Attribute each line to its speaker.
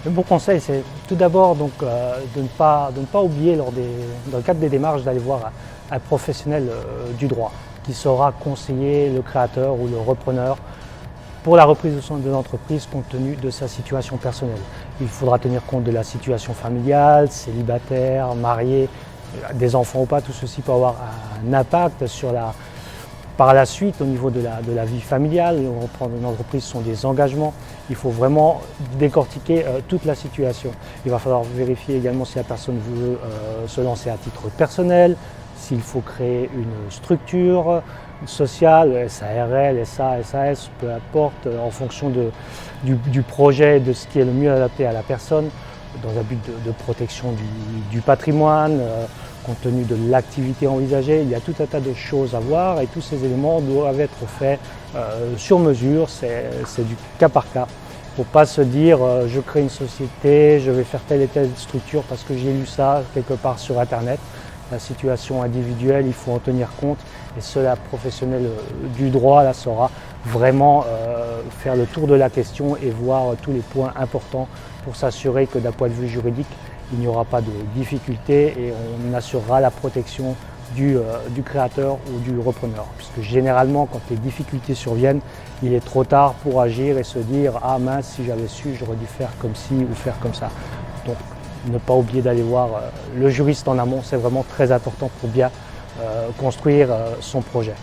Speaker 1: Le bon conseil, c'est tout d'abord de ne pas oublier dans le cadre des démarches d'aller voir un professionnel du droit qui saura conseiller le créateur ou le repreneur pour la reprise de l'entreprise compte tenu de sa situation personnelle. Il faudra tenir compte de la situation familiale, célibataire, marié, des enfants ou pas, tout ceci peut avoir un impact par la suite au niveau de la vie familiale. Reprendre une entreprise, ce sont des engagements. Il faut vraiment décortiquer toute la situation. Il va falloir vérifier également si la personne veut se lancer à titre personnel, s'il faut créer une structure sociale, SARL, SA, SAS, peu importe, en fonction du projet et de ce qui est le mieux adapté à la personne, dans un but de protection du patrimoine, compte tenu de l'activité envisagée. Il y a tout un tas de choses à voir et tous ces éléments doivent être faits sur mesure, c'est du cas par cas. Il ne faut pas se dire je crée une société, je vais faire telle et telle structure parce que j'ai lu ça quelque part sur internet. La situation individuelle, il faut en tenir compte et seul un professionnel du droit là, saura vraiment faire le tour de la question et voir tous les points importants pour s'assurer que d'un point de vue juridique, il n'y aura pas de difficultés et on assurera la protection du créateur ou du repreneur. Puisque généralement, quand les difficultés surviennent, il est trop tard pour agir et se dire « Ah mince, si j'avais su, j'aurais dû faire comme ci ou faire comme ça ». Donc, ne pas oublier d'aller voir le juriste en amont, c'est vraiment très important pour bien construire son projet.